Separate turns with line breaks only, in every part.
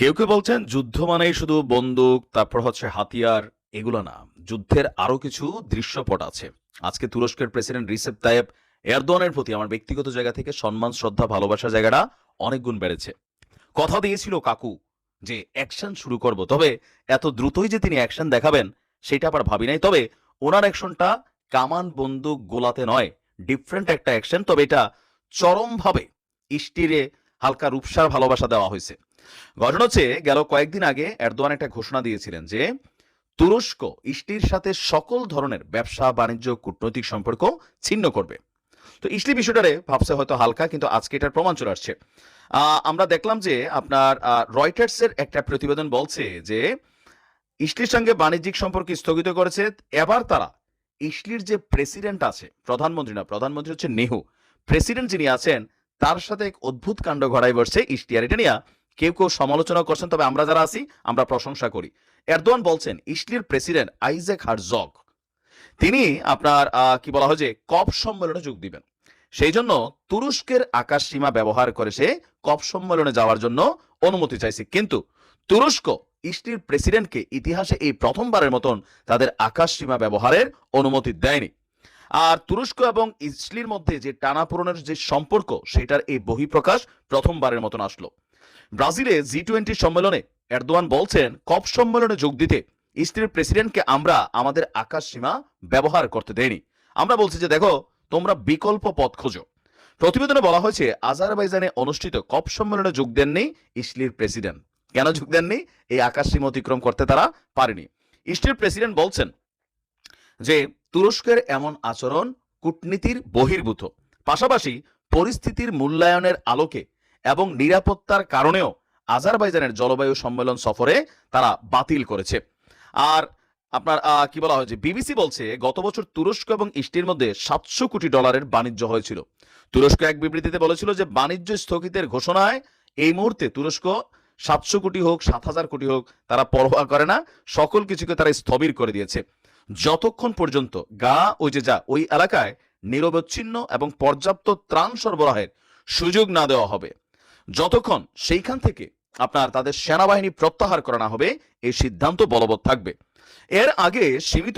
কেউ কেউ বলছেন যুদ্ধ মানেই শুধু বন্দুক, তারপর হচ্ছে হাতিয়ার, এগুলো না। যুদ্ধের আরো কিছু দৃশ্যপট আছে। আজকে তুরস্কের প্রেসিডেন্ট রিসেপ তাইয়েপ এরদোয়ানের প্রতি আমার ব্যক্তিগত জায়গা থেকে সম্মান, শ্রদ্ধা, ভালোবাসার জায়গাটা অনেক গুণ বেড়েছে। কথা দিয়েছিল কাকু যে অ্যাকশন শুরু করব, তবে এত দ্রুতই যে তিনি অ্যাকশন দেখাবেন সেটা আবার ভাবি নাই। তবে ওনার অ্যাকশনটা কামান, বন্দুক, গোলাতে নয়, ডিফারেন্ট একটা অ্যাকশন। তবে এটা চরমভাবে ইষ্টিরে হালকা রূপসার ভালোবাসা দেওয়া হয়েছে। ঘটনা হচ্ছে, গেল কয়েকদিন আগে এরদোয়ান একটা ঘোষণা দিয়েছিলেন যে তুরস্ক ইসলির সাথে সকল ধরনের ব্যবসা, বাণিজ্য, কূটনৈতিক সম্পর্ক ছিন্ন করবে। তো ইসলি বিষয়টারে ভাবছে হয়তো হালকা, কিন্তু আজকে এটার প্রমাণ চলে আসছে। আমরা দেখলাম যে আপনার রয়টার্সের একটা প্রতিবেদন বলছে যে ইসলির সঙ্গে বাণিজ্যিক সম্পর্ক স্থগিত করেছে। এবার তারা ইসলির যে প্রেসিডেন্ট আছে, প্রধানমন্ত্রী না, প্রধানমন্ত্রী হচ্ছে নেহু, প্রেসিডেন্ট যিনি আছেন তার সাথে এক অদ্ভুত কাণ্ড ঘটাই বসছে ইসলি। আর এটা নিয়ে কেউ কেউ সমালোচনা করছেন, তবে আমরা যারা আছি আমরা প্রশংসা করি। এরদোয়ান বলছেন ইসলির প্রেসিডেন্ট আইজ্যাক হারজগ তিনি আপনার কি বলা হয় যে কপ সম্মেলনে যোগ দিবেন। সেই জন্য তুরস্কের আকাশ সীমা ব্যবহার করে সে কপ সম্মেলনে যাওয়ার জন্য অনুমতি চাইছে। কিন্তু তুরস্ক ইসলির প্রেসিডেন্টকে ইতিহাসে এই প্রথমবারের মতন তাদের আকাশ সীমা ব্যবহারের অনুমতি দেয়নি। আর তুরস্ক এবং ইসলির মধ্যে যে টানাপোড়েনের যে সম্পর্ক, সেটার এই বহিঃপ্রকাশ প্রথমবারের মতন আসলো। ব্রাজিলে G20 সম্মেলনে এরদোয়ান বলছেন কপ সম্মেলনে যোগ দিতে ইসরায়েলের প্রেসিডেন্টকে আমরা আমাদের আকাশ সীমা ব্যবহার করতে দেইনি। আমরা বলছি যে দেখো, তোমরা বিকল্প পথ খোঁজো। প্রতিবেদনে বলা হয়েছে আজারবাইজানে অনুষ্ঠিত কপ সম্মেলনে যোগ দেননি ইসরায়েলের প্রেসিডেন্ট। কেন যোগ দেননি? এই আকাশ সীমা অতিক্রম করতে তারা পারেনি। ইসরায়েলের প্রেসিডেন্ট বলছেন যে তুরস্কের এমন আচরণ কূটনীতির বহির্ভূত, পাশাপাশি পরিস্থিতির মূল্যায়নের আলোকে এবং নিরাপত্তার কারণেও আজারবাইজানের জলবায়ু সম্মেলন সফরে তারা বাতিল করেছে। আর আপনার কি বলা হয়েছে, বিবিসি বলছে গত বছর তুরস্ক এবং ইসরায়েলের মধ্যে $700 কোটি বাণিজ্য হয়েছিল। তুরস্ক এক বিবৃতিতে বলেছিল যে বাণিজ্য স্থগিতের ঘোষণায় এই মুহূর্তে তুরস্ক 700 কোটি হোক, 7,000 কোটি হোক, তারা পরোয়া করে না, সকল কিছুকে তারা স্থবির করে দিয়েছে যতক্ষণ পর্যন্ত ওই এলাকায় নিরবচ্ছিন্ন এবং পর্যাপ্ত ত্রাণ সরবরাহের সুযোগ না দেওয়া হবে, যতক্ষণ সেইখান থেকে আপনার তাদের সেনাবাহিনী প্রত্যাহার করা না হবে, এই সিদ্ধান্ত বলবৎ থাকবে। এর আগে সীমিত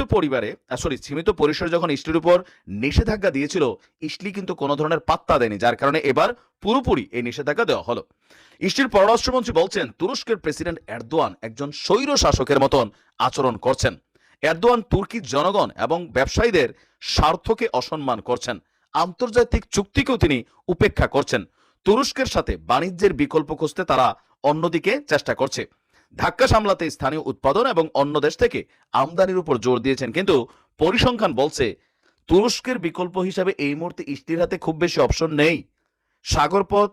পরিসরে যখন ইসলির উপর নিষেধাজ্ঞা দিয়েছিল, ইসলি কিন্তু কোনো ধরনের পাত্তা দেয়নি, যার কারণে এবার পুরোপুরি এই নিষেধাজ্ঞা দেওয়া হলো। ইসলির পররাষ্ট্রমন্ত্রী বলছেন তুরস্কের প্রেসিডেন্ট এরদোয়ান একজন স্বৈর শাসকের মতন আচরণ করছেন। এরদোয়ান তুর্কির জনগণ এবং ব্যবসায়ীদের স্বার্থকে অসম্মান করছেন, আন্তর্জাতিক চুক্তিকেও তিনি উপেক্ষা করছেন। তুরস্কের সাথে বাণিজ্যের বিকল্প খুঁজতে তারা অন্যদিকে চেষ্টা করছে। ধাক্কা সামলাতে স্থানীয় উৎপাদন এবং অন্য দেশ থেকে আমদানির উপর জোর দিয়েছেন। কিন্তু পরিসংখ্যান বলছে তুরস্কের বিকল্প হিসাবে এই মুহূর্তে ইসরায়েলের হাতে খুব বেশি অপশন নেই। সাগরপথ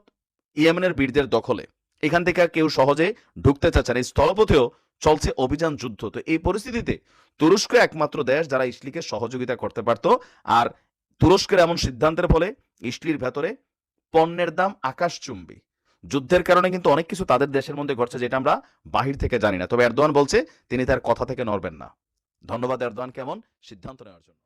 ইয়েমেনের বীরদের দখলে, এখান থেকে কেউ সহজে ঢুকতে চাচ্ছে না। স্থলপথেও চলছে অভিযান যুদ্ধ। তো এই পরিস্থিতিতে তুরস্ক একমাত্র দেশ যারা ইসলিকে সহযোগিতা করতে পারত। আর তুরস্কের এমন সিদ্ধান্তের ফলে ইসলির ভেতরে পণ্যের দাম আকাশচুম্বী। যুদ্ধের কারণে কিন্তু অনেক কিছু তাদের দেশের মধ্যে ঘটছে, যেটা আমরা বাহির থেকে জানি না। তবে এরদোয়ান বলছে তিনি তার কথা থেকে নড়বেন না। ধন্যবাদ এরদোয়ান কেমন সিদ্ধান্ত নেওয়ার জন্য।